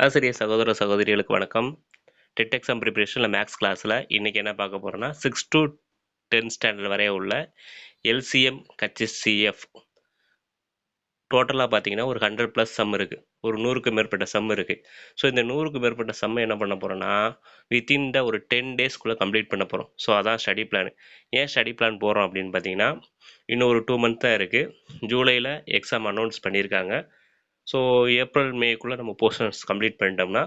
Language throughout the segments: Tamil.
ஆசிரியர் சகோதர சகோதரிகளுக்கு வணக்கம். டெட் எக்ஸாம் ப்ரிப்பரேஷனில் மேக்ஸ் கிளாஸில் இன்றைக்கி என்ன பார்க்க போகிறோன்னா 6 to 10 ஸ்டாண்டர்ட் வரைய உள்ள எல்சிஎம் ஹெச்சிஎஃப் டோட்டலாக பார்த்தீங்கன்னா ஒரு 100+ சம் இருக்குது. ஒரு 100க்கு மேற்பட்ட சம் இருக்குது. ஸோ இந்த 100க்கு மேற்பட்ட சம்மை என்ன பண்ண போகிறோன்னா வித்தின் த ஒரு 10 டேஸ்க்குள்ளே கம்ப்ளீட் பண்ண போகிறோம். ஸோ அதான் ஸ்டடி பிளான். ஏன் ஸ்டடி பிளான் போகிறோம் அப்படின்னு பார்த்தீங்கன்னா இன்னும் ஒரு 2 மந்த் தான் இருக்குது. ஜூலையில் எக்ஸாம் அனௌன்ஸ் பண்ணியிருக்காங்க. ஸோ ஏப்ரல் மேக்குள்ளே நம்ம போர்ஷன்ஸ் கம்ப்ளீட் பண்ணிட்டோம்னா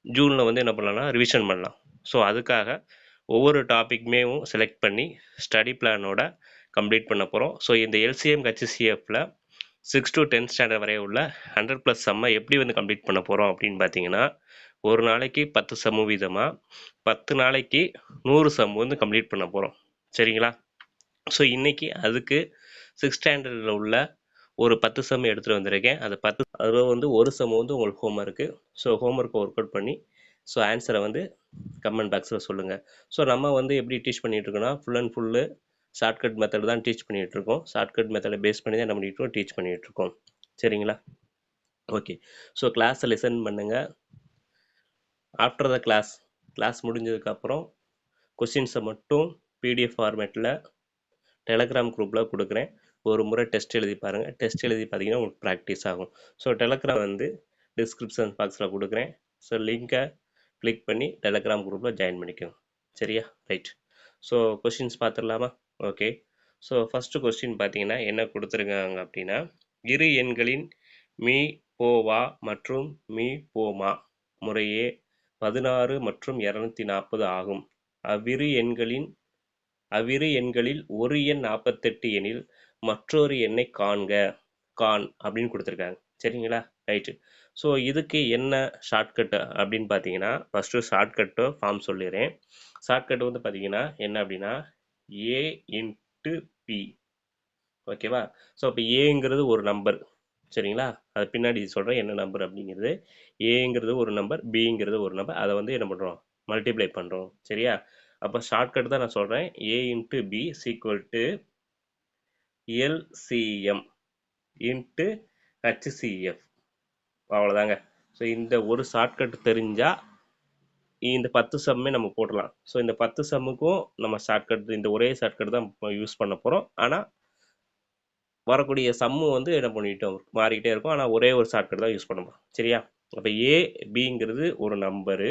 ஜூனில் வந்து என்ன பண்ணலாம்னா ரிவிஷன் பண்ணலாம். ஸோ அதுக்காக ஒவ்வொரு டாப்பிக்குமேவும் செலக்ட் பண்ணி ஸ்டடி பிளானோட கம்ப்ளீட் பண்ண போகிறோம். ஸோ இந்த எல்சிஎம் ஹெச்சிஎஃப்பில் 6 to 10 ஸ்டாண்டர்ட் வரை உள்ள 100+ சம்மை எப்படி வந்து கம்ப்ளீட் பண்ண போகிறோம் அப்படின்னு பார்த்தீங்கன்னா ஒரு நாளைக்கு 10 சம் வீதமாக 10 நாளைக்கு 100 சம் வந்து கம்ப்ளீட் பண்ண போகிறோம். சரிங்களா? ஸோ இன்றைக்கி அதுக்கு 6 ஸ்டாண்டர்டில் உள்ள ஒரு 10 சம் எடுத்துகிட்டு வந்திருக்கேன். அது 10 அதில் வந்து ஒரு சம் வந்து உங்களுக்கு ஹோம்ஒர்க்கு. ஸோ ஹோம்ஒர்க்கை ஒர்க் அவுட் பண்ணி ஸோ ஆன்சரை வந்து கமெண்ட் பாக்ஸில் சொல்லுங்கள். ஸோ நம்ம வந்து எப்படி டீச் பண்ணிகிட்ருக்கோன்னா full and full shortcut method தான் டீச் பண்ணிகிட்ருக்கோம். ஷார்ட்கட் மெத்தடை பேஸ் பண்ணி தான் என்ன பண்ணிகிட்ருக்கோம் டீச் பண்ணிகிட்ருக்கோம். சரிங்களா? ஓகே. ஸோ கிளாஸை லிசன் பண்ணுங்கள். ஆஃப்டர் த கிளாஸ் முடிஞ்சதுக்கப்புறம் கொஸ்டின்ஸை மட்டும் பிடிஎஃப் ஃபார்மேட்டில் டெலகிராம் குரூப்பில் கொடுக்குறேன். ஒரு முறை டெஸ்ட் எழுதி பாருங்கள். டெஸ்ட் எழுதி பார்த்தீங்கன்னா உங்களுக்கு ப்ராக்டிஸ் ஆகும். ஸோ டெலகிராம் வந்து டிஸ்கிரிப்ஷன் பாக்ஸில் கொடுக்குறேன். ஸோ லிங்க்கை கிளிக் பண்ணி டெலகிராம் குரூப்பில் ஜாயின் பண்ணிக்கோங்க. சரியா? ரைட். ஸோ கொஸ்டின்ஸ் பார்த்துடலாமா? ஓகே. ஸோ ஃபஸ்ட்டு கொஸ்டின் பார்த்தீங்கன்னா என்ன கொடுத்துருக்காங்க அப்படின்னா இரு எண்களின் மீ போவா மற்றும் மீ போமா முறையே 16 மற்றும் 240 ஆகும். அவ்விரு எண்களில் ஒரு எண் 48 எனில் மற்றொரு எண்ணை காண் அப்படின்னு கொடுத்துருக்காங்க. சரிங்களா? ரைட்டு. ஸோ இதுக்கு என்ன ஷார்ட்கட்டு அப்படின்னு பார்த்தீங்கன்னா ஃபஸ்ட்டு ஷார்ட்கட்டு ஃபார்ம் சொல்லிடுறேன். ஷார்ட்கட் வந்து பார்த்தீங்கன்னா என்ன அப்படின்னா ஏ இன்ட்டு பி. ஓகேவா? ஸோ இப்போ ஏங்கிறது ஒரு நம்பர். சரிங்களா? அது பின்னாடி சொல்கிறேன் என்ன நம்பர் அப்படிங்கிறது. ஏங்கிறது ஒரு நம்பர், பிங்கிறது ஒரு நம்பர். அதை வந்து என்ன பண்ணுறோம் மல்டிப்ளை பண்ணுறோம். சரியா? அப்போ ஷார்ட்கட் தான் நான் சொல்கிறேன். A into B is equal to LCM into HCF. அவ்வளோதாங்க. ஸோ இந்த ஒரு ஷார்ட்கட் தெரிஞ்சால் இந்த 10 சம்மே நம்ம போடலாம். ஸோ இந்த 10 சம்முக்கும் நம்ம ஷார்ட்கட் இந்த ஒரே ஷார்ட்கட் தான் யூஸ் பண்ண போகிறோம். ஆனால் வரக்கூடிய சம்மு வந்து என்ன பண்ணிட்டோம் மாறிக்கிட்டே இருக்கும். ஆனால் ஒரே ஒரு ஷார்ட்கட் தான் யூஸ் பண்ண போகிறோம். சரியா? அப்போ ஏ பிங்கிறது ஒரு நம்பரு.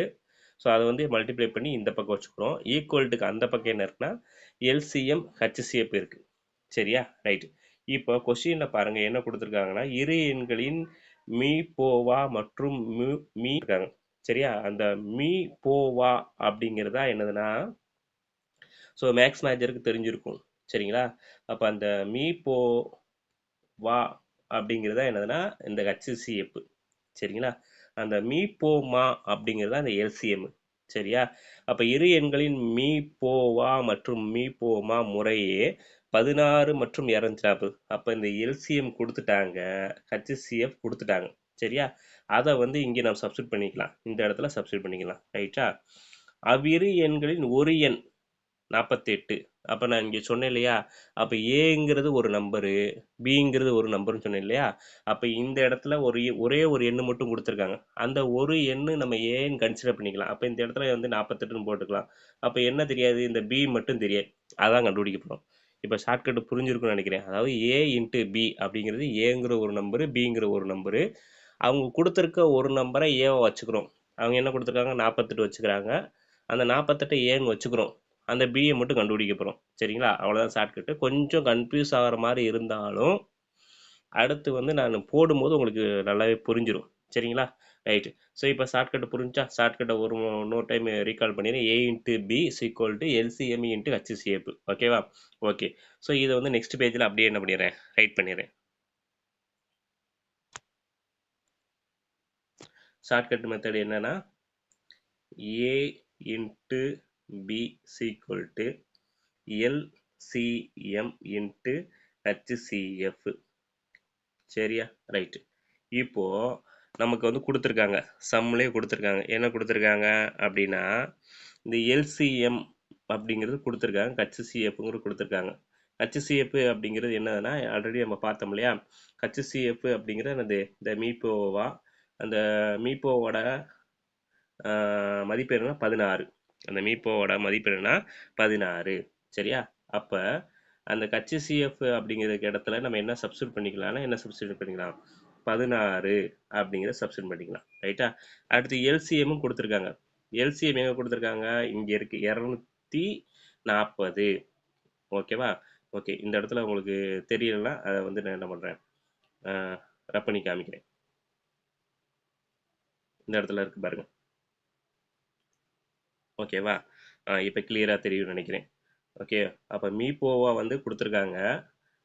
ஸோ அதை வந்து மல்டிப்ளை பண்ணி இந்த பக்கம் வச்சுக்கிறோம். ஈக்குவல்ட்டுக்கு அந்த பக்கம் என்ன இருக்குன்னா எல்சிஎம் ஹெச்சிஎஃப் இருக்குது. சரியா? ரைட்டு. இப்போ கொஸ்டினில் பாருங்கள் என்ன கொடுத்துருக்காங்கன்னா இரு எண்களின் மீ போவா மற்றும் மீ இருக்காங்க. சரியா? அந்த மீ போவா அப்படிங்கிறதா என்னதுன்னா ஸோ மேக்ஸ் மேஜருக்கு தெரிஞ்சிருக்கும். சரிங்களா? அப்போ அந்த மீ போவா அப்படிங்கிறதா என்னதுன்னா இந்த ஹெச்சிஎஃப். சரிங்களா? அந்த மீ போமா அப்படிங்கிறதா அந்த எல்சிஎம். சரியா? அப்போ இரு எண்களின் மீ போவா மற்றும் மீ போமா முறையே 16 மற்றும் 240. அப்போ இந்த எல்சிஎம் கொடுத்துட்டாங்க, ஹெச்சிஎஃப் கொடுத்துட்டாங்க. சரியா? அதை வந்து இங்கே நம்ம சப்ஸ்டியூட் பண்ணிக்கலாம். இந்த இடத்துல சப்ஸ்டியூட் பண்ணிக்கலாம். ரைட்டா? அவ்விரு எண்களின் ஒரு எண் 48. அப்போ நான் இங்கே சொன்னேன் இல்லையா? அப்போ ஏங்கிறது ஒரு நம்பரு, பிங்கிறது ஒரு நம்பர்னு சொன்னேன் இல்லையா? அப்போ இந்த இடத்துல ஒரே ஒரு எண்ணு மட்டும் கொடுத்துருக்காங்க. அந்த ஒரு எண்ணு நம்ம ஏன்னு கன்சிடர் பண்ணிக்கலாம். அப்போ இந்த இடத்துல வந்து 48ன்னு போட்டுக்கலாம். அப்போ என்ன தெரியாது? இந்த பி மட்டும் தெரியாது. அதான் கண்டுபிடிக்க போகிறோம். இப்போ ஷார்ட்கட் புரிஞ்சிருக்குன்னு நினைக்கிறேன். அதாவது ஏ இன்ட்டு பி அப்படிங்கிறது ஏங்கிற ஒரு நம்பரு, பிங்கிற ஒரு நம்பரு. அவங்க கொடுத்துருக்க ஒரு நம்பரை ஏவை வச்சுக்கிறோம். அவங்க என்ன கொடுத்துருக்காங்க? 48 வச்சுக்கிறாங்க. அந்த 48 ஏன்னு வச்சுக்கிறோம். அந்த பியை மட்டும் கண்டுபிடிக்க போகிறோம். சரிங்களா? அவ்வளோதான் ஷார்ட்கட்டு. கொஞ்சம் கன்ஃபியூஸ் ஆகிற மாதிரி இருந்தாலும் அடுத்து வந்து நான் போடும்போது உங்களுக்கு நல்லாவே புரிஞ்சிடும். சரிங்களா? ரைட்டு. ஸோ இப்போ ஷார்ட்கட்டு புரிஞ்சா ஷார்ட்கட்டை இன்னொரு டைம் ரீகால் பண்ணிடுறேன். A into B is equal to LCM into HCF. ஓகேவா? ஓகே. ஸோ இதை வந்து நெக்ஸ்ட் பேஜில் அப்படியே என்ன பண்ணிடுறேன் ரைட் பண்ணிடுறேன். ஷார்ட்கட் மெத்தட் என்னன்னா A into B is equal to LCM into HCF. சரியா? ரைட்டு. இப்போது நமக்கு வந்து கொடுத்துருக்காங்க, சம்லேயே கொடுத்துருக்காங்க. என்ன கொடுத்துருக்காங்க அப்படின்னா இந்த எல்சிஎம் அப்படிங்கிறது கொடுத்துருக்காங்க, ஹெச்சிஎஃப்ங்கிறது கொடுத்துருக்காங்க. ஹெச்சிஎஃப் அப்படிங்கிறது என்னதுன்னா ஆல்ரெடி நம்ம பார்த்தோம் இல்லையா? ஹெச்சிஎஃப் அப்படிங்கிறது என்னது? இந்த மீ போவா அந்த மீப்போவோட மதிப்பு என்னன்னா 16. அந்த மீப்போவோட மதிப்பு என்னன்னா 16. சரியா? அப்ப அந்த HCF அப்படிங்கிறதுக்கு இடத்துல நம்ம என்ன சப்ஸ்டியூட் பண்ணிக்கலாம்னா என்ன சப்ஸ்டியூட் பண்ணிக்கலாம்? 16 அப்படிங்கிறத சப்ஸ்டியூட் பண்ணிக்கலாம். ரைட்டா? அடுத்து எல்சிஎம்மும் கொடுத்துருக்காங்க. எல்சிஎம் எங்க கொடுத்துருக்காங்க? இங்க இருக்கு 240. ஓகேவா? ஓகே, இந்த இடத்துல உங்களுக்கு தெரியலன்னா அதை வந்து நான் என்ன பண்றேன், ரப் பண்ணி காமிக்கிறேன். இந்த இடத்துல இருக்கு பாருங்க. ஓகேவா? இப்போ கிளியராக தெரியும்னு நினைக்கிறேன். ஓகே, அப்போ மீப்போவா வந்து கொடுத்துருக்காங்க,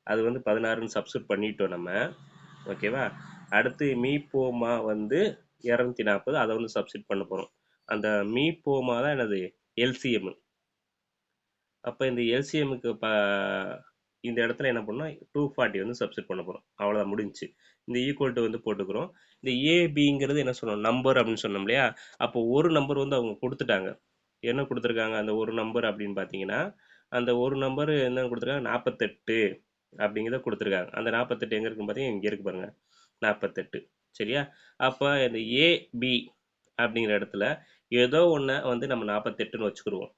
அது வந்து 16ன்னு சப்ஸ்டியூட் பண்ணிட்டோம் நம்ம. ஓகேவா? அடுத்து மீப்போமா வந்து 240, அதை வந்து சப்ஸ்டியூட் பண்ண போகிறோம். அந்த மீப்போமா தான் என்னது? எல்சிஎம். அப்போ இந்த எல்சிஎம்முக்கு இந்த இடத்துல என்ன பண்ணோம், 240 வந்து சப்ஸ்டியூட் பண்ண போகிறோம். அவ்வளோதான், முடிஞ்சுச்சு. இந்த ஈக்குவல் டு வந்து போட்டுக்கிறோம். இந்த ஏபிங்கிறது என்ன சொன்னோம், நம்பர் அப்படின்னு சொன்னோம் இல்லையா? அப்போ ஒரு நம்பர் வந்து அவங்க கொடுத்துட்டாங்க. என்ன கொடுத்துருக்காங்க அந்த ஒரு நம்பர் அப்படின்னு பார்த்தீங்கன்னா, அந்த ஒரு நம்பர் என்ன கொடுத்துருக்காங்க, 48 அப்படிங்கிறத கொடுத்துருக்காங்க. அந்த 48 எங்கே இருக்குன்னு பார்த்தீங்கன்னா இங்கே இருக்கு பாருங்க, 48. சரியா? அப்போ இந்த ஏபி அப்படிங்கிற இடத்துல ஏதோ ஒன்று வந்து நம்ம 48ன்னு வச்சுக்கிடுவோம்.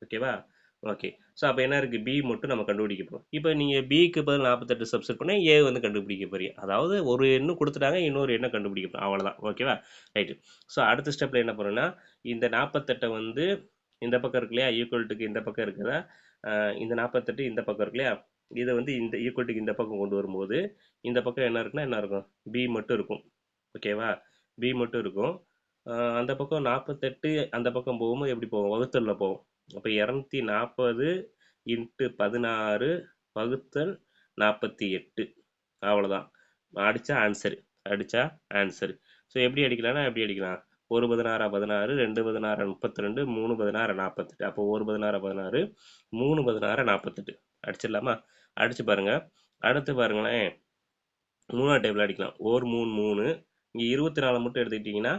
ஓகேவா? ஓகே. ஸோ அப்போ என்ன இருக்குது, பி மட்டும் நம்ம கண்டுபிடிக்க போகிறோம். இப்போ நீங்கள் பிக்கு பதில் 48 சப்ஸ்டியூட் பண்ணால் ஏ வந்து கண்டுபிடிக்க போறீங்க. அதாவது ஒரு எண்ணு கொடுத்துட்டாங்க, இன்னொரு எண்ணை கண்டுபிடிக்க போகிறோம், அவ்வளோதான். ஓகேவா? ரைட்டு. ஸோ அடுத்த ஸ்டெப்பில் என்ன பண்ணுறோன்னா, இந்த 48 வந்து இந்த பக்கம் இருக்கு இல்லையா, ஈக்குவல்ட்டுக்கு இந்த பக்கம் இருக்குதா, இந்த 48 இந்த பக்கம் இருக்கு இல்லையா, இதை வந்து இந்த ஈக்குவல்ட்டுக்கு இந்த பக்கம் கொண்டு வரும்போது இந்த பக்கம் என்ன இருக்குன்னா என்ன இருக்கும், பி மட்டும் இருக்கும். ஓகேவா? பி மட்டும் இருக்கும். அந்த பக்கம் 48 அந்த பக்கம் போகும்போது எப்படி போகும், வகுத்தலில் போகும். அப்போ 240 இன்ட்டு 16 வகுத்தல் 48. அவ்வளோதான், அடித்தா ஆன்சரு. ஸோ எப்படி அடிக்கலாம்னா எப்படி அடிக்கலாம், 1 16 16, 2 16 32, 3 16 48. அப்போ 1 16 16, 3 16 48 அடிச்சிடலாமா? அடிச்சு பாருங்க. அடுத்து பாருங்களேன், 3ஆவது டேபிள் அடிக்கலாம். 1 3 3, இங்கே 24 மட்டும் எடுத்துக்கிட்டிங்கன்னா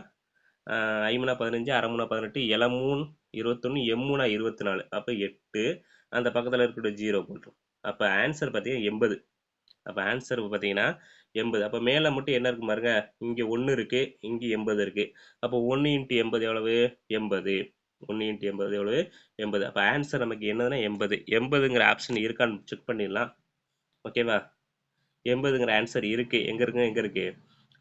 5 15, 6 18, 7 3 21, 8 24, அப்போ 8. அந்த பக்கத்தில் இருக்கிற 0 போட்டுரும். அப்போ ஆன்சர் பார்த்தீங்கன்னா 80. அப்போ ஆன்சர் பார்த்தீங்கன்னா 80. அப்போ மேலே மட்டும் என்ன இருக்கு பாருங்க, இங்கே 1 இருக்கு, இங்கே 80 இருக்கு. அப்போ 1 × 80 எவ்வளவு, 80. 1 × 80 எவ்வளவு, 80. அப்போ ஆன்சர் நமக்கு என்னதுன்னா 80. 80ங்கிற ஆப்ஷன் இருக்கான்னு செக் பண்ணிடலாம். ஓகேவா? 80ங்கிற ஆன்சர் இருக்கு. எங்க இருக்குங்க, எங்க இருக்கு,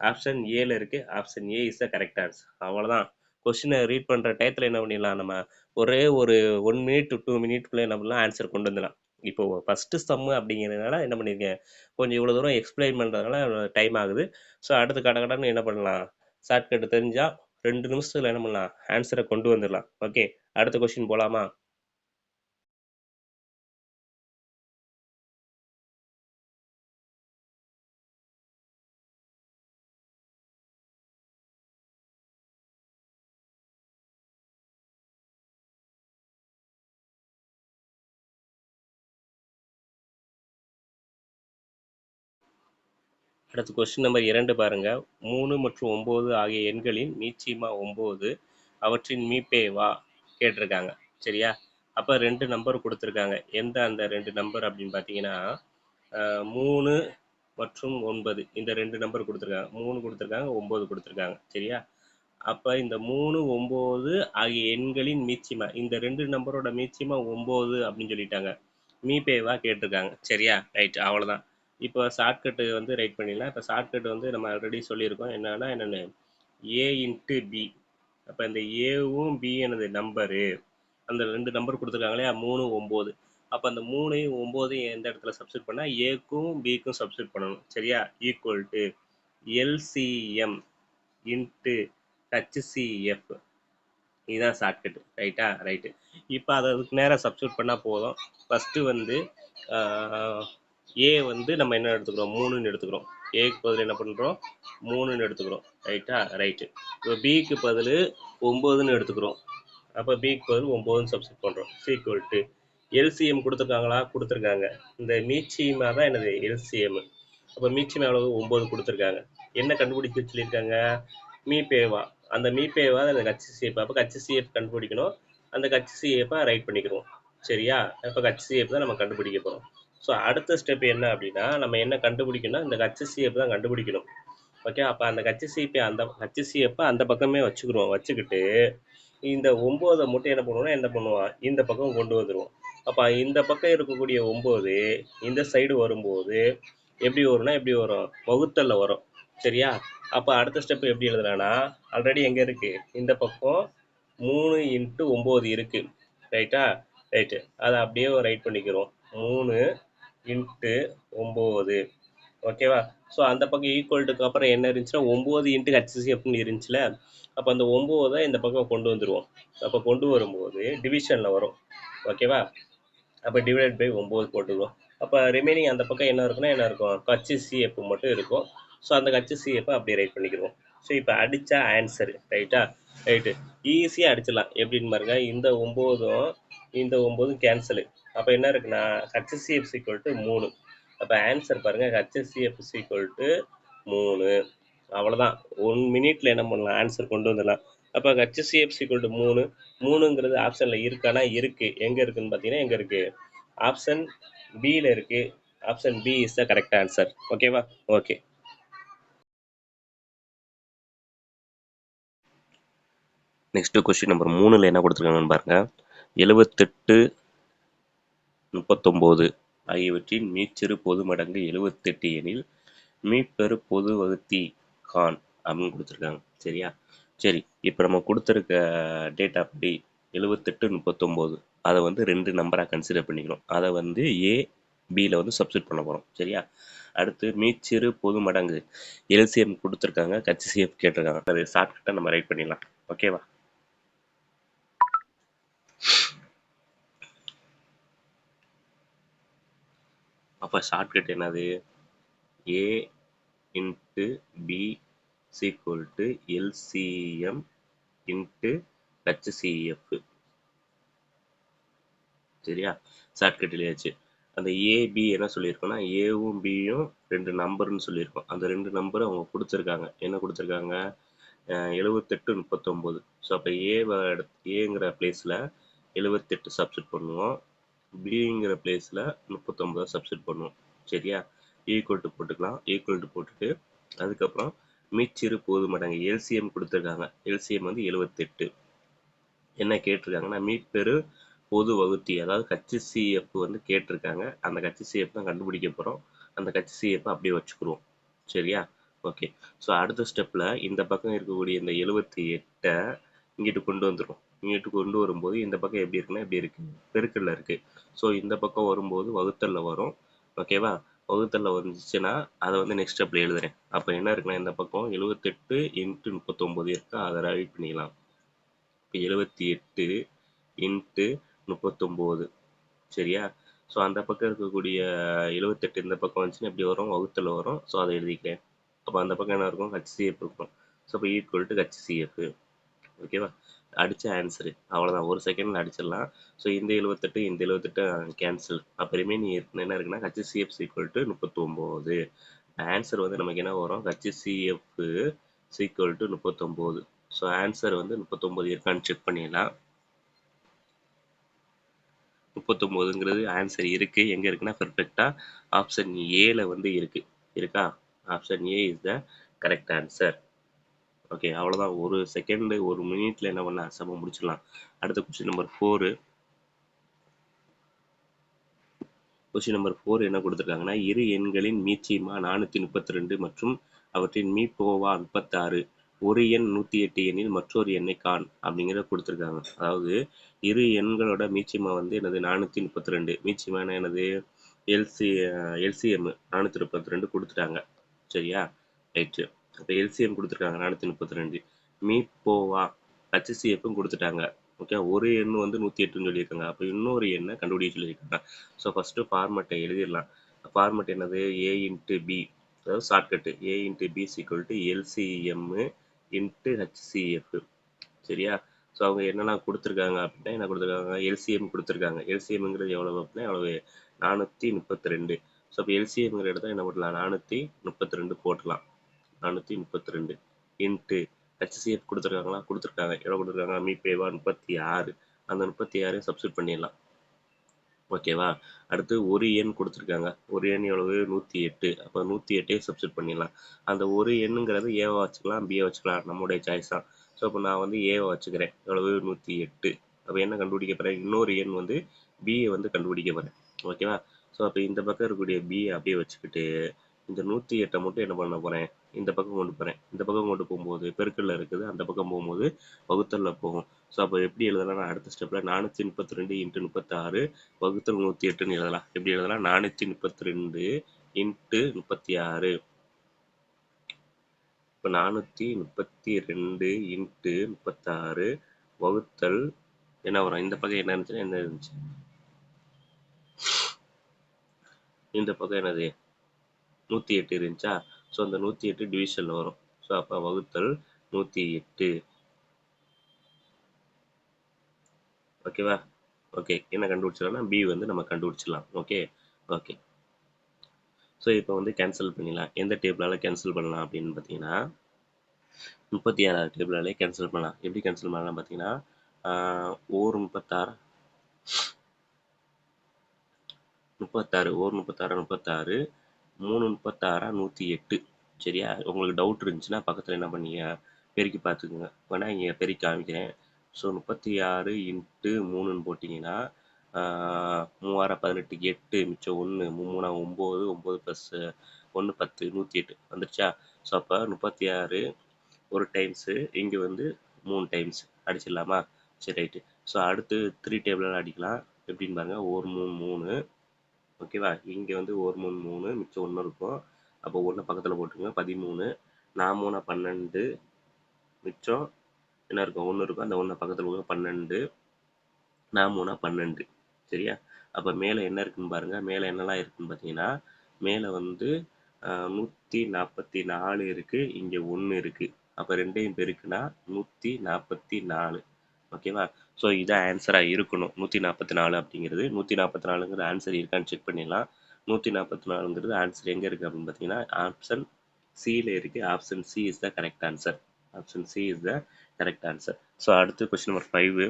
ஆப்ஷன் ஏல இருக்கு. Option A is the correct answer. அவ்வளோதான். கொஸ்டினை ரீட் பண்ணுற டயத்தில் என்ன பண்ணிடலாம், நம்ம ஒரே ஒரு 1 மினிட் டு 2 மினிட்குள்ளே என்ன பண்ணலாம், ஆன்சர் கொண்டு வந்துடலாம். இப்போ ஃபஸ்ட்டு சம்மு அப்படிங்கிறதுனால என்ன பண்ணியிருக்கேன், கொஞ்சம் இவ்வளோ தூரம் எக்ஸ்பிளைன் பண்ணுறதுனால டைம் ஆகுது. ஸோ அடுத்து கடகடன்னு என்ன பண்ணலாம், ஷார்ட்கட் தெரிஞ்சால் 2 நிமிஷத்தில் என்ன பண்ணலாம், ஆன்சரை கொண்டு வந்துடலாம். ஓகே, அடுத்த கொஸ்டின் போகலாமா? அடுத்து கொஸ்டின் நம்பர் 2 பாருங்க. 3 மற்றும் 9 ஆகிய எண்களின் மீச்சிமா 9, அவற்றின் மீப்பேவா கேட்டிருக்காங்க. சரியா? அப்போ 2 நம்பர் கொடுத்துருக்காங்க. எந்த அந்த 2 நம்பர் அப்படின்னு பார்த்தீங்கன்னா 3 மற்றும் 9, இந்த 2 நம்பர் கொடுத்துருக்காங்க. 3 கொடுத்துருக்காங்க, 9 கொடுத்துருக்காங்க. சரியா? அப்போ இந்த 3 9 ஆகிய எண்களின் மீச்சிமா, இந்த 2 நம்பரோட மீச்சிமா 9 அப்படின்னு சொல்லிட்டாங்க. மீபேவா கேட்டிருக்காங்க. சரியா? ரைட், அவ்வளோதான். இப்போ ஷார்ட்கட்டு வந்து ரைட் பண்ணிடலாம். இப்போ ஷார்ட்கட் வந்து நம்ம ஆல்ரெடி சொல்லியிருக்கோம், என்னென்னு ஏ இன்ட்டு பி. அப்போ இந்த ஏவும் பி என்னது நம்பரு, அந்த 2 நம்பர் கொடுத்துருக்காங்க இல்லையா, 3 9. அப்போ அந்த 3 9 எந்த இடத்துல சப்ஸ்டியூட் பண்ணால் ஏக்கும் பிக்கும் சப்ஸ்டியூட் பண்ணணும். சரியா? Equal to LCM into HCF. இதுதான் ஷார்ட்கட். ரைட்டா? ரைட்டு. இப்போ அதை அதுக்கு நேராக சப்ஸ்டியூட் பண்ணால் போதும். ஃபஸ்ட்டு வந்து ஏ வந்து நம்ம என்ன எடுத்துக்கிறோம், 3ன்னு எடுத்துக்கிறோம். ஏக்கு பதில் என்ன பண்ணுறோம், 3ன்னு எடுத்துக்கிறோம். ரைட்டா? ரைட்டு. இப்போ பிக்கு பதில் 9ன்னு எடுத்துக்கிறோம். அப்போ பிக்கு பதில் 9ன்னு சப்ஸ்டியூட் பண்ணுறோம். ஈக்குவல் டு எல்சிஎம் கொடுத்துருக்காங்களா, கொடுத்துருக்காங்க. இந்த மீச்சியமாக தான் என்னது எல்சிஎம். அப்போ மீச்சியம் எவ்வளவு, 9 கொடுத்துருக்காங்க. என்ன கண்டுபிடிக்க சொல்லியிருக்காங்க, மீபேவா. அந்த மீபேவா அந்த ஹச்சிசிஎஃப். அப்போ ஹச்சிசிஎஃப் கண்டுபிடிக்கணும். அந்த ஹச்சிசிஎஃப்பை ரைட் பண்ணிக்கிறோம். சரியா? இப்போ ஹச்சிசிஎஃப் தான் நம்ம கண்டுபிடிக்க போகிறோம். ஸோ அடுத்த ஸ்டெப் என்ன அப்படின்னா, நம்ம என்ன கண்டுபிடிக்கணும், இந்த ஹச்சிசிஎஃப் தான் கண்டுபிடிக்கணும். ஓகே. அப்போ அந்த ஹச்சிசிபி அந்த ஹச்சிசிஎஃப் அந்த பக்கமே வச்சுக்கிடுவோம். வச்சுக்கிட்டு இந்த 9 மட்டும் என்ன பண்ணுவோம்னா என்ன பண்ணுவான் இந்த பக்கம் கொண்டு வந்துடுவோம். அப்போ இந்த பக்கம் இருக்கக்கூடிய 9 இந்த சைடு வரும்போது எப்படி வரும்னா எப்படி வரும், வகுத்தல்ல வரும். சரியா? அப்போ அடுத்த ஸ்டெப் எப்படி எழுதலாம்னா, ஆல்ரெடி எங்கே இருக்குது இந்த பக்கம் 3 இன்ட்டு 9 இருக்குது. ரைட்டா? ரைட்டு. அதை அப்படியே ரைட் பண்ணிக்கிறோம். 3 இன்ட்டு 9. ஓகேவா? ஸோ அந்த பக்கம் ஈக்குவல்ட்டுக்கு அப்புறம் என்ன இருந்துச்சுன்னா 9 இன்ட்டு ஹச்சிசிஎஃப்னு இருந்துச்சுல. அப்போ அந்த 9 இந்த பக்கம் கொண்டு வந்துடுவோம். அப்போ கொண்டு வரும்போது டிவிஷனில் வரும். ஓகேவா? அப்போ டிவைட் பை 9 போட்டுக்குவோம். அப்போ ரிமைனிங் அந்த பக்கம் என்ன இருக்குன்னா என்ன இருக்கும், ஹச்சிசிஎஃப் மட்டும் இருக்கும். ஸோ அந்த ஹச்சிசிஎஃப் அப்படியே ரைட் பண்ணிக்கிறோம். ஸோ இப்போ அடித்தா ஆன்சரு. ரைட்டா? ரைட்டு. ஈஸியாக அடிச்சிடலாம். எப்படின்னு பாருங்க, இந்த 9ம் இந்த 9ம் கேன்சலு. அப்போ என்ன இருக்குன்னா ஹச்சிசிஎஃப் ஈக்குவல் டு 3. அப்போ ஆன்சர் பாருங்கள், ஹச்சிசிஎஃப் ஈக்குவல் டு 3. அவ்வளோதான். 1 மினிட்ல என்ன பண்ணலாம், ஆன்சர் கொண்டு வந்துடலாம். அப்போ ஹச்சிசிஎஃப் ஈக்குவல் டு 3. 3ங்கிறது ஆப்ஷனில் இருக்கானா இருக்குது. எங்கே இருக்குதுன்னு பார்த்தீங்கன்னா எங்கே இருக்குது, ஆப்ஷன் பியில் இருக்குது. Option B is the correct answer. ஓகேவா? ஓகே. நெக்ஸ்ட் கொஸ்டின் நம்பர் 3ல் என்ன கொடுத்துருக்காங்கன்னு பாருங்க. 78 39 ஆகியவற்றின் மீச்சிறு பொது மடங்கு 78 எனில் மீப்பெரு பொது வகுத்தி கான் அப்படின்னு கொடுத்துருக்காங்க. சரியா? சரி, இப்போ நம்ம கொடுத்துருக்க டேட்டா படி 78 39 அதை வந்து 2 நம்பராக கன்சிடர் பண்ணிக்கணும். அதை வந்து ஏ பியில் வந்து சப்ஸ்டிட் பண்ண போகிறோம். சரியா? அடுத்து மீச்சிறு பொது மடங்கு எல்சிஎம் கொடுத்துருக்காங்க, ஹச்சிசிஎஃப் கேட்டிருக்காங்க. அது ஷார்ட்கட்டாக நம்ம ரைட் பண்ணிடலாம். ஓகேவா? அப்போ ஷார்ட்கட் என்னது, A into B is equal to LCM into HCF. சரியா? ஷார்ட்கட் இல்லையாச்சு. அந்த ஏபி என்ன சொல்லியிருக்கோம்னா ஏவும் பியும் 2 நம்பர்னு சொல்லியிருக்கோம். அந்த 2 நம்பர் அவங்க கொடுத்துருக்காங்க. என்ன கொடுத்துருக்காங்க, 78 39. ஸோ அப்போ ஏங்கிற பிளேஸில் 78 சப்ஸ்டிட் பண்ணுவோம், பிங்கிற பிளேஸில் 39 சப்ஸ்டிட் பண்ணுவோம். சரியா? ஈக்குவல் டு போட்டுக்கலாம். ஈக்குவல் டு போட்டுட்டு அதுக்கப்புறம் மீச்சிறு பொது மடங்கு எல்சிஎம் கொடுத்துருக்காங்க. எல்சிஎம் வந்து 78. என்ன கேட்டிருக்காங்கன்னா மீப்பெரு பொது வகுத்தி, அதாவது ஹச்சிசிஎஃப் வந்து கேட்டிருக்காங்க. அந்த ஹச்சிசிஎஃப் தான் கண்டுபிடிக்க போகிறோம். அந்த ஹச்சிசிஎஃப் அப்படியே வச்சுக்கிறோம். சரியா? ஓகே. ஸோ அடுத்த ஸ்டெப்பில் இந்த பக்கம் இருக்கக்கூடிய இந்த 78 இங்கிட்டு கொண்டு வந்துடும். இங்கிட்டு கொண்டு வரும்போது இந்த பக்கம் எப்படி இருக்குன்னா எப்படி இருக்குது, பெருக்கல்ல இருக்குது. ஸோ இந்த பக்கம் வரும்போது வகுத்தல்ல வரும். ஓகேவா? வகுத்தல்ல வந்துச்சுன்னா அதை வந்து நெக்ஸ்ட் ஸ்டெப்பில் எழுதுறேன். அப்போ என்ன இருக்குன்னா இந்த பக்கம் 78 இன்ட்டு 39 இருக்கா, அதை ரைட் பண்ணிக்கலாம். இப்போ 78 இன்ட்டு 39. சரியா? ஸோ அந்த பக்கம் இருக்கக்கூடிய 78 இந்த பக்கம் வந்துச்சுன்னா எப்படி வரும், வகுத்தில் வரும். ஸோ அதை எழுதிக்கிறேன். அப்போ அந்த பக்கம் என்ன இருக்கும், ஹச்சிசிஎஃப் இருக்கும். ஸோ இப்போ ஈக்குவல் டு ஹச்சிசிஎஃப். ஓகேவா? அடித்த ஆன்சரு அவ்வளோதான். 1 செகண்டில் அடிச்சிடலாம். ஸோ இந்த 78 இந்த 78 கேன்சல். அப்போ ரிமைனிங் என்ன இருக்குன்னா ஹச்சிசிஎஃப் ஈக்குவல் டு 39. ஆன்சர் வந்து நமக்கு என்ன வரும், HCF equal to 39. So answer வந்து 39 இருக்கான்னு செக் பண்ணிடலாம். 39ங்கிறது ஆன்சர் இருக்குது. எங்கே இருக்குன்னா பெர்ஃபெக்டாக ஆப்ஷன் ஏல வந்து இருக்குது. இருக்கா? Option A is the correct answer. Okay, அவ்வளோதான். 1 செகண்டு 1 மினிட்ல என்ன பண்ணலாம், சம முடிச்சிடலாம். அடுத்த கொஸ்டின் நம்பர் 4. கொஸ்டின் நம்பர் 4 என்ன கொடுத்துருக்காங்கன்னா, இரு எண்களின் மீச்சிமா 432 மற்றும் அவற்றின் மீப்போவா 36. ஒரு எண் 108 எண்ணில் மற்றொரு எண்ணை காண் அப்படிங்கிறத கொடுத்துருக்காங்க. அதாவது இரு எண்களோட மீச்சிமா வந்து என்னது 432. மீச்சிமான என்னது எல்சிஎம் 432 கொடுத்துட்டாங்க. சரியா? ரைட்டு. இப்போ எல்சிஎம் கொடுத்துருக்காங்க 432. மீப்போவா ஹச்சிசிஎஃப்பும் கொடுத்துட்டாங்க. ஓகே, ஒரு எண் வந்து 108ன்னு சொல்லியிருக்காங்க. அப்போ இன்னொரு எண்ணை கண்டுபிடிக்க சொல்லியிருக்காங்க. ஸோ ஃபஸ்ட்டு ஃபார்மெட்டை எழுதிடலாம். ஃபார்மெட் என்னது, ஏ இன்ட்டு பி, அதாவது shortcut A into B equal to LCM into HCF. சரியா? ஸோ அவங்க என்னெல்லாம் கொடுத்துருக்காங்க அப்படின்னா என்ன கொடுத்துருக்காங்க, எல்சிஎம் கொடுத்துருக்காங்க. எல்சிஎம்ங்கிறது எவ்வளோ அப்படின்னா எவ்வளவு, 432. ஸோ அப்போ எல்சிஎம்ங்கிற இடத்துல என்ன பண்ணலாம், 432 போட்டலாம். 432 இன்ட்டு ஹச்சிசிஎஃப் கொடுத்துருக்காங்களா, கொடுத்துருக்காங்க. எவ்வளோ கொடுத்துருக்காங்க, மீபேவா 36. அந்த 36 சப்ஸ்டியூட் பண்ணிடலாம். ஓகேவா? அடுத்து ஒரு எண் குடுத்துருக்காங்க. ஒரு எண் எவ்வளவு? 108. அப்ப 108 சப்ஸ்டிட்யூட் பண்ணிடலாம். அந்த ஒரு எண்ணுங்கிறது ஏவா வச்சுக்கலாம், பியா வச்சுக்கலாம். நம்முடைய சாய்ஸ் தான். ஸோ, அப்ப நான் வந்து ஏவ வச்சுக்கிறேன். எவ்வளவு? 108. அப்ப என்ன கண்டுபிடிக்க போறேன்? இன்னொரு எண் வந்து பிய வந்து கண்டுபிடிக்க போறேன். ஓகேவா? ஸோ, அப்ப இந்த பக்கம் இருக்கக்கூடிய பிய அப்படியே வச்சுக்கிட்டு, இந்த 108 மட்டும் என்ன பண்ண போறேன்? இந்த பக்கம் கொண்டு போறேன். இந்த பக்கம் கொண்டு போகும்போது பெருக்கல்ல இருக்குது. அந்த பக்கம் போகும்போது வகுத்தல்ல போகும். ஸோ, அப்ப எப்படி எழுதலாம்னா அடுத்த ஸ்டெப்ல 432 இன்ட்டு 36 வகுத்தல் 108ன்னு எழுதலாம். எப்படி எழுதலாம்? 432 இன்ட்டு 36. இப்போ 432 இன்ட்டு 36 வகுத்தல் என்ன வரும்? இந்த பக்கம் என்ன இருந்துச்சுன்னா என்ன இருந்துச்சு? இந்த பக்கம் என்னது? 108 இருந்துச்சா? ஸோ அந்த 108 டிவிஷன்ல வரும். ஸோ அப்போ வகுத்தல் 108. ஓகேவா? ஓகே. என்ன கண்டுபிடிச்சிடலாம்னா பி வந்து நம்ம கண்டுபிடிச்சிடலாம். ஓகே. ஓகே. ஸோ இப்போ வந்து கேன்சல் பண்ணிடலாம். எந்த டேபிளால கேன்சல் பண்ணலாம் அப்படின்னு பார்த்தீங்கன்னா 36வது டேபிளாலே கேன்சல் பண்ணலாம். எப்படி கேன்சல் பண்ணலாம் பார்த்தீங்கன்னா ஓர் 36 36 ஓர் 36 36 3 36 108. சரியா? உங்களுக்கு டவுட் இருந்துச்சுன்னா பக்கத்தில் என்ன பண்ணீங்க பெருக்கி பார்த்துக்குங்க. வேணா இங்கே பெருக்கி காமிக்கிறேன். ஸோ 36 இன்ட்டு 3ன்னு போட்டிங்கன்னா 3 18 8 மிச்சம் 1 3 9 9 ப்ளஸ் 1 10 108 வந்துருச்சா? ஸோ அப்போ 36 ஒரு டைம்ஸு இங்கே வந்து 3 டைம்ஸ் அடிச்சிடலாமா? சரி ரைட்டு. ஸோ அடுத்து 3 டேபிளால் அடிக்கலாம். எப்படின்னு பாருங்க. ஒரு 3 3 ஓகேவா? இங்கே வந்து ஒரு 3 3 மிச்சம் 1 இருக்கும். அப்போ 1 பக்கத்தில் போட்டுருங்க. 13 நான் 3 12 மிச்சம் என்ன இருக்கும்? 1 இருக்கும். அந்த 1 பக்கத்தில் போட்டு 12 நான் 3 12 சரியா? அப்போ மேலே என்ன இருக்குன்னு பாருங்க. மேலே என்னெல்லாம் இருக்குன்னு பார்த்தீங்கன்னா மேலே வந்து 144 இருக்கு. இங்கே 1 இருக்கு. அப்போ ரெண்டையும் பெருக்குனா 144. ஓகேவா? ஸோ இதான் ஆன்சராக இருக்கணும். 144 அப்படிங்கிறது 144ங்கிறது ஆன்சர் இருக்கான்னு செக் பண்ணிடலாம். 144ங்கிறது ஆன்சர் எங்கே இருக்குது அப்படின்னு பார்த்தீங்கன்னா ஆப்ஷன் சியில் இருக்குது. Option C is the correct answer. Option C is the correct answer. So அடுத்து கொஸ்டின் நம்பர் 5.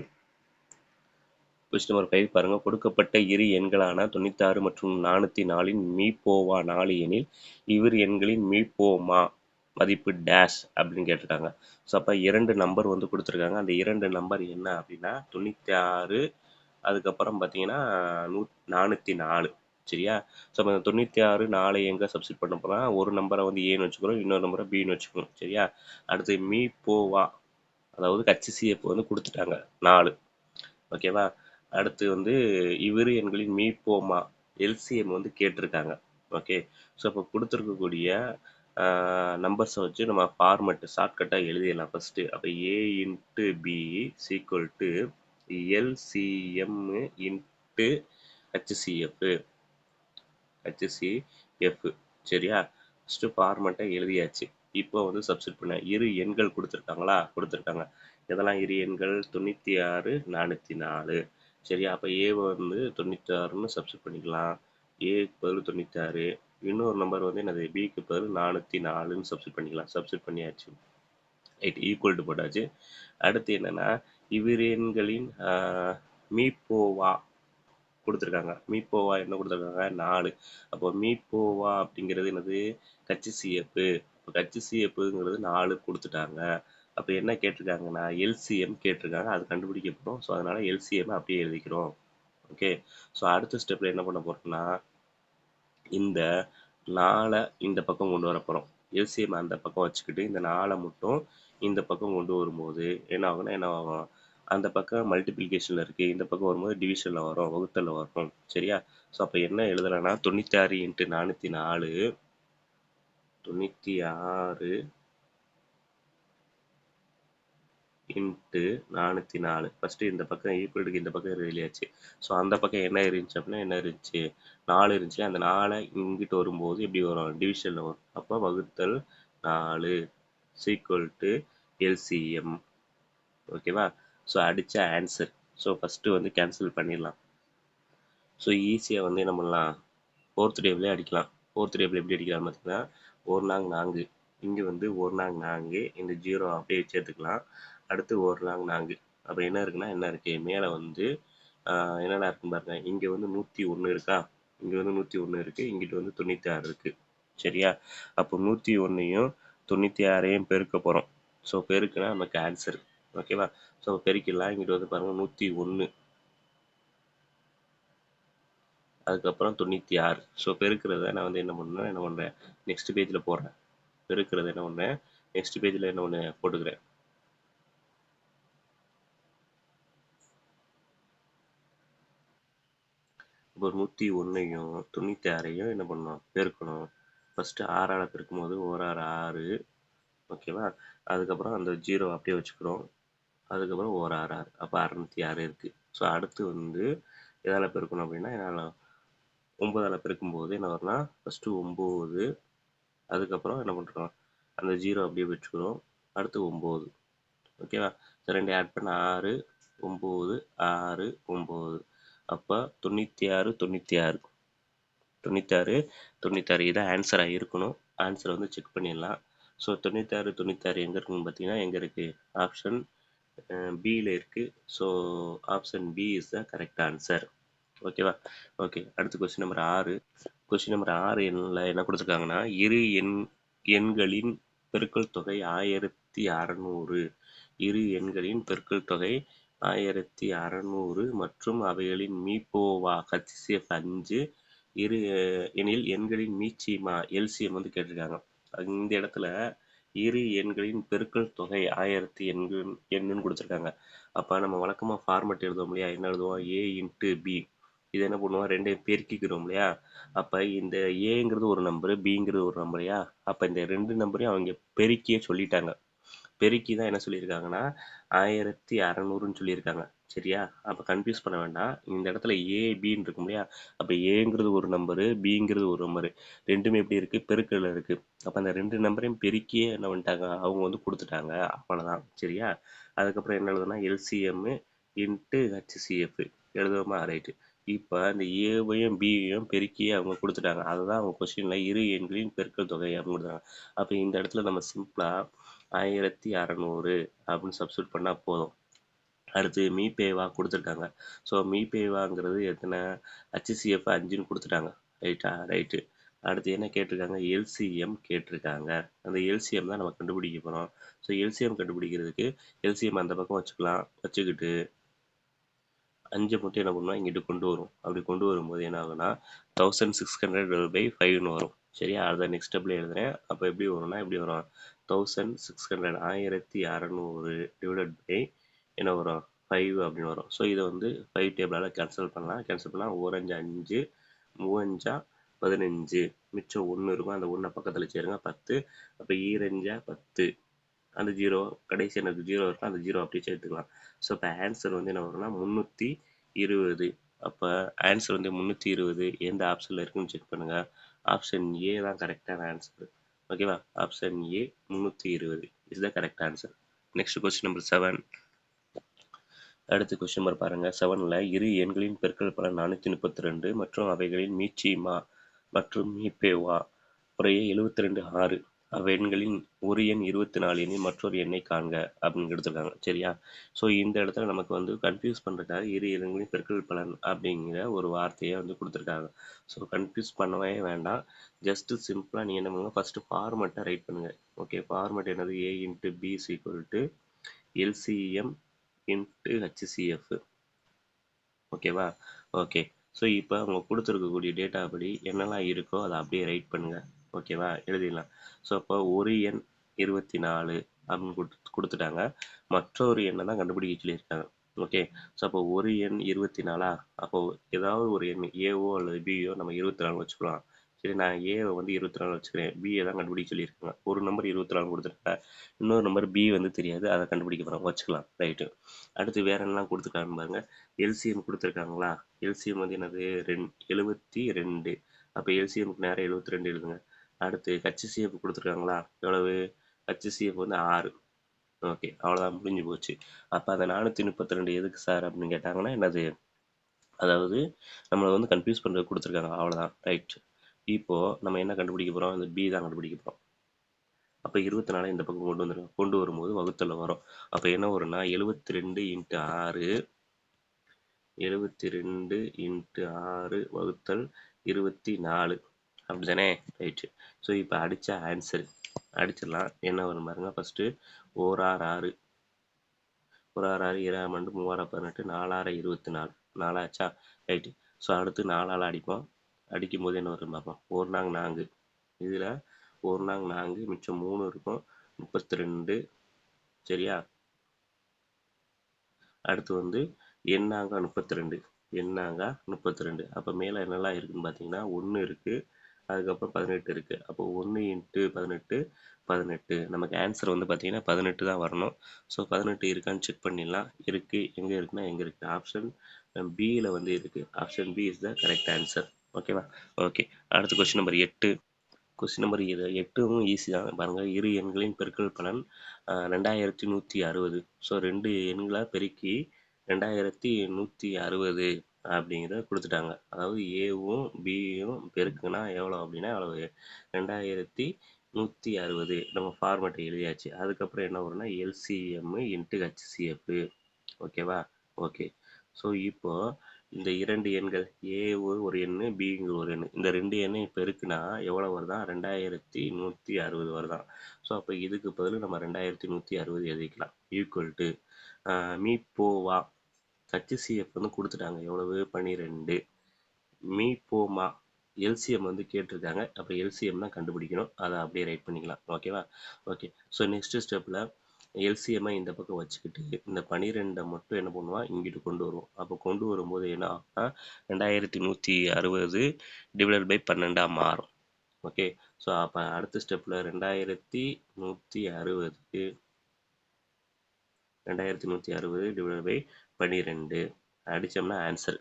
கொஸ்டின் நம்பர் 5 பாருங்க. கொடுக்கப்பட்ட இரு எண்களான 96 மற்றும் 404ன் மீப்போவா 4 எனில் இவ்விரு எண்களின் மீப்போமா மதிப்பு டேஷ் அப்படின்னு கேட்டிருக்காங்க. ஸோ அப்போ 2 நம்பர் வந்து கொடுத்துருக்காங்க. அந்த 2 நம்பர் என்ன அப்படின்னா 96 அதுக்கப்புறம் பார்த்தீங்கன்னா 404. சரியா? ஸோ அப்போ 96 4 எங்கே சப்ஸ்டிட் பண்ண போகிறோம்? ஒரு நம்பரை வந்து ஏன்னு வச்சுக்கிறோம், இன்னொரு நம்பரை பின்னு வச்சுக்கணும். சரியா? அடுத்து மீப்போவா அதாவது ஹச்சிசிஎஃப் வந்து கொடுத்துட்டாங்க 4. ஓகேவா? அடுத்து வந்து இவ்விரு எண்களின் மீப்போமா எல்சிஎம் வந்து கேட்டிருக்காங்க. ஓகே. ஸோ இப்போ கொடுத்துருக்கக்கூடிய நம்பர்ஸை வச்சு நம்ம ஃபார்மெட் ஷார்ட்கட்டாக எழுதிடலாம் ஃபஸ்ட்டு. அப்போ A into B is equal to LCM into HCF HCF சரியா? ஃபஸ்ட்டு ஃபார்மெட்டை எழுதியாச்சு. இப்போ வந்து சப்ஸ்டிட் பண்ண இரு எண்கள் கொடுத்துருக்காங்களா? கொடுத்துருக்காங்க. இதெல்லாம் இரு எண்கள் 96 404. சரியா? அப்போ ஏ வந்து 96ன்னு சப்ஸ்டிட் பண்ணிக்கலாம். ஏக்கு பதில் 96. இன்னொரு நம்பர் வந்து என்னது பிக்கு பதில் 404ன்னு சப்ஸ்டிட் பண்ணிக்கலாம். சப்ஸ்டிட் பண்ணியாச்சு. ரைட் ஈக்குவல் டு போட்டாச்சு. அடுத்து என்னன்னா இவ்விரு எண்களின் மீப்போவா கொடுத்துருக்காங்க. மீப்போவா என்ன கொடுத்துருக்காங்க? 4. அப்போ மீப்போவா அப்படிங்கிறது என்னது? ஹச்சிசிஎஃப். இப்போ ஹச்சிசிஎஃப்ங்கிறது 4 கொடுத்துட்டாங்க. அப்போ என்ன கேட்டிருக்காங்கன்னா எல்சிஎம் கேட்டிருக்காங்க. அது கண்டுபிடிக்க போகிறோம். ஸோ அதனால எல்சிஎம் அப்படியே எழுதிக்கிறோம். ஓகே. ஸோ அடுத்த ஸ்டெப்பில் என்ன பண்ண போகிறோம்னா இந்த 4 இந்த பக்கம் கொண்டு வர போகிறோம். எல்சிஎம் அந்த பக்கம் வச்சுக்கிட்டு இந்த 4 மட்டும் இந்த பக்கம் கொண்டு வரும்போது என்ன ஆகும்னா என்ன ஆகும்? அந்த பக்கம் மல்டிப்ளிகேஷனில் இருக்குது. இந்த பக்கம் வரும்போது டிவிஷனில் வரும், வகுத்தலில் வரும். சரியா? ஸோ அப்போ என்ன எழுதலைன்னா 96 இன்ட்டு 404 96 இன்ட்டு 404. ஃபஸ்ட்டு இந்த பக்கம் ஈக்குவலுக்கு இந்த பக்கம் எழுதியாச்சு. ஸோ அந்த பக்கம் என்ன இருந்துச்சு அப்படின்னா என்ன இருந்துச்சு? 4 இருந்துச்சு. அந்த 4 இங்கிட்டு வரும்போது எப்படி வரும்? டிவிஷனில் வரும். அப்போ வகுத்தல் 4 சீக்குவல் டு எல்சிஎம். ஓகேவா? ஸோ அடித்த ஆன்சர். ஸோ ஃபஸ்ட்டு வந்து கேன்சல் பண்ணிடலாம். ஸோ ஈஸியாக வந்து என்ன பண்ணலாம்? 4th டேபிளே அடிக்கலாம். 4th டேபிள் எப்படி அடிக்கலாம் பார்த்தீங்கன்னா 1 நாங் 4 இங்கே வந்து 1 நாங் 4 இந்த 0 அப்படியே சேர்த்துக்கலாம். அடுத்து 1 நாங் 4 அப்போ என்ன இருக்குன்னா என்ன இருக்குது? மேலே வந்து என்னென்ன இருக்குன்னு பாருங்க. இங்க வந்து 101 இருக்கா? இங்க வந்து 101 இருக்கு. இங்கிட்டு வந்து 96 இருக்கு. சரியா? அப்போ 101யும் 96யும் பெருக்க போறோம். ஸோ பெருக்குனா நமக்கு ஆன்சர். ஓகேவா? ஸோ பெருக்கிடலாம். இங்கிட்டு வந்து பாருங்க 101 அதுக்கப்புறம் 96. ஸோ பெருக்கிறத நான் வந்து என்ன பண்றேன் நெக்ஸ்ட் பேஜில் போடுறேன். பெருக்கிறத என்ன பண்ணேன் நெக்ஸ்ட் பேஜில் என்ன ஒன்று போட்டுக்கிறேன். இப்போ 101யும் 96யும் என்ன பண்ணணும் பெருக்கணும். ஃபஸ்ட்டு 6ஆல் பெருக்கும்போது 1 6 ஓகேவா? அதுக்கப்புறம் அந்த 0 அப்படியே வச்சுக்கிறோம். அதுக்கப்புறம் 1 6 6 அப்போ 606 இருக்குது. ஸோ அடுத்து வந்து எதால் பெருக்கணும் அப்படின்னா என்னால் 9ஆல் பெருக்கும்போது என்ன வரும்னா ஃபஸ்ட்டு 9 அதுக்கப்புறம் என்ன பண்ணுறோம் அந்த 0 அப்படியே வச்சுக்கிறோம். அடுத்து 9 ஓகேவா? ஸோ 2 ஆட் பண்ண 6 9 6 9 அப்போ 96 96 96 96 இதான் ஆன்சராக இருக்கணும். ஆன்சரை வந்து செக் பண்ணிடலாம். ஸோ 96 96 எங்கே இருக்குன்னு பார்த்தீங்கன்னா எங்கே இருக்குது ஆப்ஷன் பியில் இருக்குது. So option B is the correct answer. ஓகேவா? ஓகே, அடுத்து கொஸ்டின் நம்பர் 6. கொஸ்டின் நம்பர் 6 என்ன கொடுத்துருக்காங்கன்னா எண்களின் பெருக்கல் தொகை 1600. இரு எண்களின் பெருக்கல் தொகை 1600 மற்றும் அவைகளின் மீப்போவா HCF 5 இரு எனில் எண்களின் மீச்சிமா எல்சிஎம் வந்து கேட்டிருக்காங்க. இந்த இடத்துல இரு எண்களின் பெருக்கல் தொகை 1000 எண்ணுன்னு கொடுத்துருக்காங்க. அப்போ நம்ம வழக்கமாக ஃபார்மெட் எழுதுவோம் இல்லையா? என்ன எழுதுவோம் ஏ இன்ட்டு பி. இது என்ன பண்ணுவோம் ரெண்டையும் பெருக்கிக்கிறோம் இல்லையா? அப்போ இந்த ஏங்கிறது ஒரு நம்பரு பிங்கிறது ஒரு நம்பரையா? அப்போ இந்த 2 நம்பரையும் அவங்க பெருக்கியே சொல்லிட்டாங்க. பெருக்கி தான் என்ன சொல்லியிருக்காங்கன்னா 1600ன்னு சொல்லியிருக்காங்க. சரியா? அப்போ கன்ஃபியூஸ் பண்ண வேண்டாம். இந்த இடத்துல ஏ பின்னு இருக்கும் இல்லையா? அப்போ ஏங்கிறது ஒரு நம்பரு பிங்கிறது ஒரு நம்பரு ரெண்டுமே எப்படி இருக்குது பெருக்கல்ல இருக்குது. அப்போ அந்த 2 நம்பரையும் பெருக்கியே என்ன பண்ணிட்டாங்க அவங்க வந்து கொடுத்துட்டாங்க. அவ்வளோதான். சரியா? அதுக்கப்புறம் என்ன எழுதுனா எல்சிஎம் இன்ட்டு ஹெச்சிஎஃப் எழுதுவோமா? ரைட்டு. இப்போ இந்த ஏவையும் பியையும் பெருக்கியே அவங்க கொடுத்துட்டாங்க. அதுதான் அவங்க கொஸ்டினில் இரு எண்களின் பெருக்கல் தொகை அப்படின்னு கொடுத்தாங்க. அப்போ இந்த இடத்துல நம்ம சிம்பிளாக 1600 அப்படின்னு சப்ஸ்டியூட் பண்ணால் போதும். அடுத்து மீபேவா கொடுத்துருக்காங்க. ஸோ மீபேவாங்கிறது எத்தனை HCF 5ன்னு கொடுத்துட்டாங்க. ரைட்டா? ரைட்டு. அடுத்து என்ன கேட்டிருக்காங்க எல்சிஎம் கேட்டிருக்காங்க. அந்த எல்சிஎம் தான் நம்ம கண்டுபிடிக்க போகிறோம். ஸோ எல்சிஎம் கண்டுபிடிக்கிறதுக்கு எல்சிஎம் அந்த பக்கம் வச்சுக்கலாம். வச்சுக்கிட்டு 5 மட்டும் என்ன பண்ணுவோம் இங்கிட்டு கொண்டு வரும். அப்படி கொண்டு வரும்போது என்ன ஆகுனா 1600/5ன்னு வரும். சரியா? அதை நெக்ஸ்ட் ஸ்டெப்பில் எழுதுறேன். அப்போ எப்படி வரும்னா எப்படி வரும் 1600 1600 டிவைடட் பை என்ன வரும் 5 அப்படின்னு வரும். ஸோ இதை வந்து 5 டேபிளால் கேன்சல் பண்ணலாம். கேன்சல் பண்ணால் 1 5 5 3 5 15 மிச்சம் 1 இருக்கும். அந்த 1 பக்கத்தில் சேருங்க 10. அப்போ 2 10 அந்த 0 கடைசி எனக்கு 0 இருக்கும். அந்த 0 அப்படியே சேர்த்துக்கலாம். ஸோ இப்போ ஆன்சர் வந்து என்ன வரும்னா 320. அப்போ ஆன்சர் வந்து 320 எந்த ஆப்ஷனில் இருக்குன்னு செக் பண்ணுங்கள். ஆப்ஷன் ஏ தான் கரெக்டான ஆன்சர். ஓகேவா? Option A 320 is the correct answer. Next question number 7. அடுத்த கொஸ்டின் நம்பர் பாருங்க. 7ல் இரு எண்களின் பெருக்கல் பலன் 432 மற்றும் அவைகளின் மீச்சிமா மற்றும் மீப்பேவா முறையே 72 6. அவ்வெண்களின் ஒரு எண் 24 எண்ணில் மற்றொரு எண்ணை காண்க அப்படின்னு எடுத்துருக்காங்க. சரியா? ஸோ இந்த இடத்துல நமக்கு வந்து கன்ஃபியூஸ் பண்ணுறதுக்காக இரு எண்களின் பெருக்கல் பலன் அப்படிங்கிற ஒரு வார்த்தையை வந்து கொடுத்துருக்காங்க. ஸோ கன்ஃபியூஸ் பண்ணவே வேண்டாம். ஜஸ்ட்டு சிம்பிளாக நீங்கள் என்ன பண்ணுங்க ஃபஸ்ட்டு ஃபார்மெட்டை ரைட் பண்ணுங்கள். ஓகே, ஃபார்மெட் என்னது A into B is equal to LCM into HCF. ஓகேவா? ஓகே. ஸோ இப்போ அவங்க கொடுத்துருக்கக்கூடிய டேட்டா படி என்னெல்லாம் இருக்கோ அதை அப்படியே ரைட் பண்ணுங்கள். ஓகேவா? எழுதிடலாம். ஸோ அப்போ ஒரு எண் 24 அப்படின்னு கொடுத்துட்டாங்க. மற்றொரு எண்ணை தான் கண்டுபிடிக்க சொல்லியிருக்காங்க. ஓகே. ஸோ அப்போ ஒரு எண் 24 அப்போ ஏதாவது ஒரு எண் ஏவோ அல்லது பியோ நம்ம 24 வச்சுக்கலாம். சரி, நான் ஏவை வந்து 24 வச்சுக்கிறேன். பியை தான் கண்டுபிடிக்க சொல்லியிருக்காங்க. ஒரு நம்பர் 24 கொடுத்துருக்காங்க. இன்னொரு நம்பர் பி வந்து தெரியாது. அதை கண்டுபிடிக்க போகிறோம். வச்சுக்கலாம். ரைட்டு. அடுத்து வேற என்னலாம் கொடுத்துருக்காங்க பாருங்க. எல்சிஎம் கொடுத்துருக்காங்களா? எல்சிஎம் வந்து என்னது 72. அப்போ எல்சிஎம்க்கு நேரம் 72 எழுதுங்க. அடுத்து HCF கொடுத்துருக்காங்களா? எவ்வளவு? HCF வந்து 6. ஓகே, அவ்வளோதான், முடிஞ்சு போச்சு. அப்போ அந்த 432 எதுக்கு சார் அப்படின்னு கேட்டாங்கன்னா என்னது, அதாவது நம்மளை வந்து கன்ஃபியூஸ் பண்ணுறது கொடுத்துருக்காங்க. அவ்வளோதான். ரைட். இப்போது நம்ம என்ன கண்டுபிடிக்க போகிறோம்? இந்த பி தான் கண்டுபிடிக்க போகிறோம். அப்போ 24 இந்த பக்கம் கொண்டு வந்துடும். கொண்டு வரும்போது வகுத்தல வரும். அப்போ என்ன வரும்னா 72 × 6 72 இன்ட்டு 6 வகுத்தல் 24 அப்படிதானே? ரைட்டு. ஸோ இப்போ அடித்த ஆன்சர் அடிச்சிடலாம். என்ன வரும் பாருங்க. ஃபஸ்ட்டு ஓரார் 6, ஒரு 6 6 7 12 3 18 4 6 24 4 ஆச்சா? ரைட்டு. ஸோ அடுத்து 4ஆல் அடிப்போம். அடிக்கும்போது என்ன வரும் பார்ப்போம். 1 நாங் 4, இதில் 1 நாங் 4, மிச்சம் 3 இருக்கும், 32. சரியா? அடுத்து வந்து எண்ணாங்க 32, எண்ணாங்க 32. அப்போ மேலே என்னெல்லாம் இருக்குதுன்னு பார்த்தீங்கன்னா 1 இருக்குது, அதுக்கப்புறம் 18 இருக்குது. அப்போ 1 இன்ட்டு 18 18. நமக்கு ஆன்சர் வந்து பார்த்தீங்கன்னா 18 தான் வரணும். ஸோ 18 இருக்கான்னு செக் பண்ணிடலாம். இருக்குது. எங்கே இருக்குன்னா எங்கே இருக்குது? ஆப்ஷன் பியில் வந்து இருக்குது. Option B is the correct answer. ஓகேவா? ஓகே. அடுத்து கொஸ்டின் நம்பர் 8. கொஸ்டின் நம்பர் 8வும் ஈஸி தான் பாருங்கள். இரு எண்களின் பெருக்கல் பலன் 2160. ஸோ 2 எண்களை பெருக்கி 2160 அப்படிங்கிறத கொடுத்துட்டாங்க. அதாவது ஏவும் பியும் பெருக்குனா எவ்வளோ அப்படின்னா எவ்வளவு? 2160. நம்ம ஃபார்மேட்டை எழுதியாச்சு. அதுக்கப்புறம் என்ன வரும்னா எல்சிஎம் இன்ட்டு ஹெச்சிஎஃப். ஓகேவா? ஓகே. ஸோ இப்போ இந்த 2 எண்கள் ஏ ஒரு எண்ணு, பிங்கிற ஒரு எண்ணு, இந்த 2 எண்ணையும் பெருக்குனா எவ்வளோ வருதான்? 2160 வருதான். ஸோ அப்போ இதுக்கு பதில் நம்ம 2160 எழுதிக்கலாம். ஈக்குவல் டு மீ போவா ஹச்சிசிஎஃப் வந்து கொடுத்துட்டாங்க. எவ்வளவு? 12. மீ போமா எல்சிஎம் வந்து கேட்டிருக்காங்க. அப்போ எல்சிஎம் தான் கண்டுபிடிக்கணும். அதை அப்படியே ரைட் பண்ணிக்கலாம். ஓகேவா? ஓகே. ஸோ நெக்ஸ்ட் ஸ்டெப்பில் எல்சிஎம்ஐ இந்த பக்கம் வச்சுக்கிட்டு இந்த 12 மட்டும் என்ன பண்ணுவோம், இங்கிட்டு கொண்டு வருவோம். அப்போ கொண்டு வரும்போது என்ன ஆகும்னா 2160 டிவைடட் பை 12 மாறும். ஓகே. ஸோ அப்போ அடுத்த ஸ்டெப்பில் 2160 டிவைடட் பை 12 அடித்தோம்னா ஆன்சர்.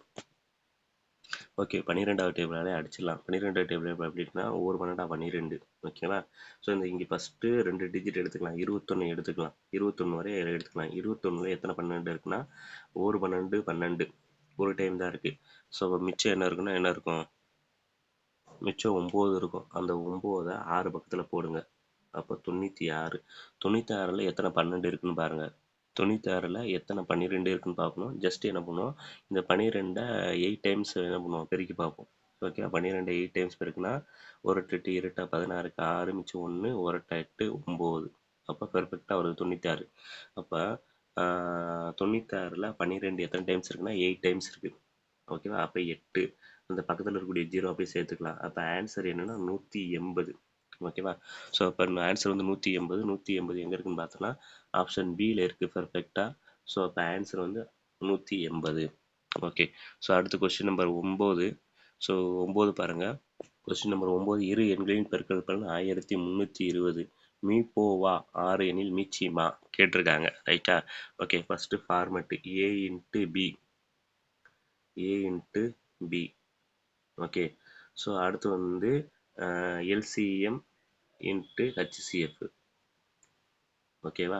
ஓகே. 12வது டேபிளாலே அடிச்சிடலாம். 12வது டேபிள் எப்படின்னா ஒவ்வொரு 12 12. ஓகேவா? ஸோ இந்த இங்கே ஃபஸ்ட்டு 2 டிஜிட் எடுத்துக்கலாம். 21 எடுத்துக்கலாம். 21 வரை எடுத்துக்கலாம். 21ல் எத்தனை 12 இருக்குன்னா ஒரு 12 12 ஒரு டைம் தான் இருக்குது. ஸோ மிச்சம் என்ன இருக்குன்னா என்ன இருக்கும்? மிச்சம் 9 இருக்கும். அந்த 9 6 பக்கத்தில் போடுங்க. அப்போ 96. 96ல் எத்தனை 12 இருக்குன்னு பாருங்கள். 96ல் எத்தனை 12 இருக்குன்னு பார்க்கணும். ஜஸ்ட் என்ன பண்ணுவோம், இந்த 12 8 டைம்ஸ் என்ன பண்ணுவோம், பெருக்கி பார்ப்போம். ஓகே. 12 8 டைம்ஸ் பெருக்குனா ஒரு 8 2 16க்கு 6 மிச்சம் 1 ஒரு 8 9. அப்போ பெர்ஃபெக்டாக வருது 96. அப்போ 96ல் 12 எத்தனை டைம்ஸ் இருக்குன்னா 8 டைம்ஸ் இருக்குது. ஓகேவா? அப்போ 8 அந்த பக்கத்தில் இருக்கக்கூடிய 0 அப்படியே சேர்த்துக்கலாம். அப்போ ஆன்சர் என்னென்னா 180. ஓகேவா? ஸோ அப்போ ஆன்சர் வந்து 180. 180 எங்கே இருக்குன்னு பார்த்தோன்னா ஆப்ஷன் பியில் இருக்குது பெர்ஃபெக்டாக. ஸோ அப்போ ஆன்சர் வந்து 180. ஓகே. ஸோ அடுத்து கொஸ்டின் நம்பர் 9. ஸோ 9 பாருங்கள். Question number 9. இரு எண்களின் பெருக்கல் பலன் 1320. மீ போவா 6 எண்ணில் மீச்சிமா கேட்டிருக்காங்க. ரைட்டா? ஓகே. ஃபஸ்ட்டு ஃபார்மெட்டு ஏ இன்ட்டு பி, ஏ இன்ட்டு பி. ஓகே. ஸோ அடுத்து வந்து எல்சிஎம் இன்ட்டு ஹச்சிஎஃப். ஓகேவா?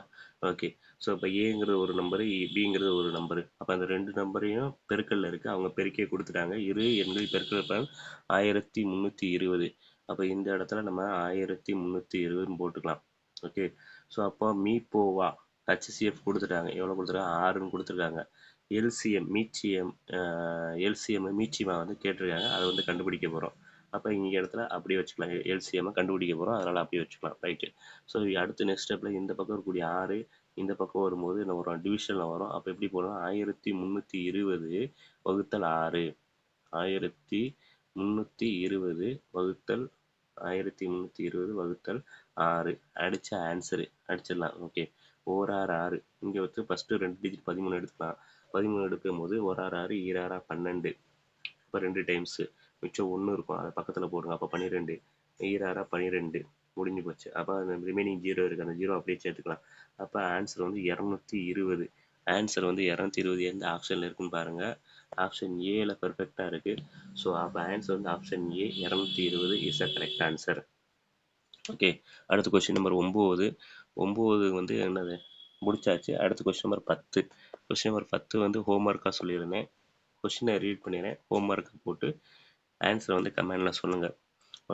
ஓகே. ஸோ இப்போ ஏங்கிறது ஒரு நம்பரு, பிங்கிறது ஒரு நம்பரு. அப்போ அந்த 2 நம்பரையும் பெருக்கல்ல இருக்குது. அவங்க பெருக்கே கொடுத்துட்டாங்க. இரு எண்களின் பெருக்கல் பலன் 1320. அப்போ இந்த இடத்துல நம்ம 1320 போட்டுக்கலாம். ஓகே. ஸோ அப்போ மீ போவா ஹச்சிஎஃப் கொடுத்துட்டாங்க. எவ்வளோ கொடுத்துருக்காங்க? 6ன்னு கொடுத்துருக்காங்க. எல்சிஎம் மீச்சிமா வந்து கேட்டிருக்காங்க. அதை வந்து கண்டுபிடிக்க போகிறோம். அப்போ இங்கே இடத்துல அப்படியே வச்சுக்கலாம். எல்சிஎம்மை கண்டுபிடிக்க போகிறோம், அதனால் அப்படியே வச்சுக்கலாம். ரைட்டு. ஸோ அடுத்து நெக்ஸ்ட் ஸ்டெப்பில் இந்த பக்கம் இருக்கக்கூடிய 6 இந்த பக்கம் வரும்போது என்ன வரும்? டிவிஷனில் வரும். அப்போ எப்படி போடணும்? 1320 வகுத்தல் 6. 1320 வகுத்தல் 1320 வகுத்தல் 6 அடித்த ஆன்சரு அடிச்சிடலாம். ஓகே. ஓர் 6 6 இங்கே வந்து ஃபஸ்ட்டு 2 டிஜிட் 13 எடுத்துக்கலாம். 13 எடுக்கும்போது ஒரு 6 6 ஈராறா 12. இப்போ 2 டைம்ஸு மிச்சம் 1 இருக்கும். அதை பக்கத்தில் போடுங்க. அப்போ 12 ஈராறா 12 முடிஞ்சு போச்சு. அப்போ அந்த ரிமைனிங் 0 இருக்குது. அந்த 0 அப்படியே சேர்த்துக்கலாம். அப்போ ஆன்சர் வந்து 220. ஆன்சர் வந்து 220 எந்த ஆப்ஷனில் இருக்குன்னு பாருங்கள். ஆப்ஷன் ஏல பெர்ஃபெக்டாக இருக்குது. ஸோ அப்போ ஆன்சர் வந்து option A 220 is a correct answer. Okay. அடுத்த கொஸ்டின் நம்பர் 9. 9 வந்து என்னது முடிச்சாச்சு. அடுத்த கொஸ்டின் நம்பர் 10. கொஸ்டின் நம்பர் 10 வந்து ஹோம்ஒர்க்காக சொல்லியிருந்தேன். கொஸ்டினை ரீட் பண்ணிடுறேன். ஹோம்ஒர்க்கு போட்டு ஆன்சரை வந்து கமெண்டில் சொல்லுங்கள்.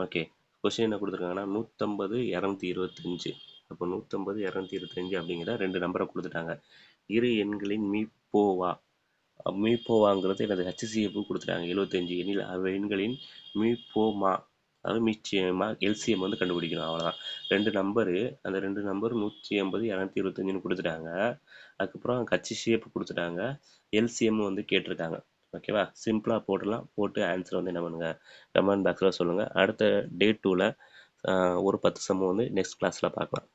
ஓகே. கொஸ்டின் என்ன கொடுத்துருக்காங்கன்னா 150 225. அப்போ 150 225 அப்படிங்கிற 2 நம்பரை கொடுத்துட்டாங்க. இரு எண்களின் மீ போவா மீப்போவாங்கிறது எனது HCF கொடுத்துட்டாங்க 75 எண்களின் மீப்போமா அதாவது மீச்சியமா எல்சிஎம் வந்து கண்டுபிடிக்கணும் அவ்வளோதான். 2 நம்பரு, அந்த 2 நம்பர் 180 225ன்னு கொடுத்துட்டாங்க. அதுக்கப்புறம் HCF கொடுத்துட்டாங்க, எல்சிஎம் வந்து கேட்டிருக்காங்க. ஓகேவா, சிம்பிளாக போட்டுடலாம். போட்டு ஆன்சர் வந்து என்ன பண்ணுங்கள் கமெண்ட் பாக்ஸில் சொல்லுங்கள். அடுத்த டே 2ல் ஒரு 10 சம் வந்து நெக்ஸ்ட் கிளாஸில் பார்க்கலாம்.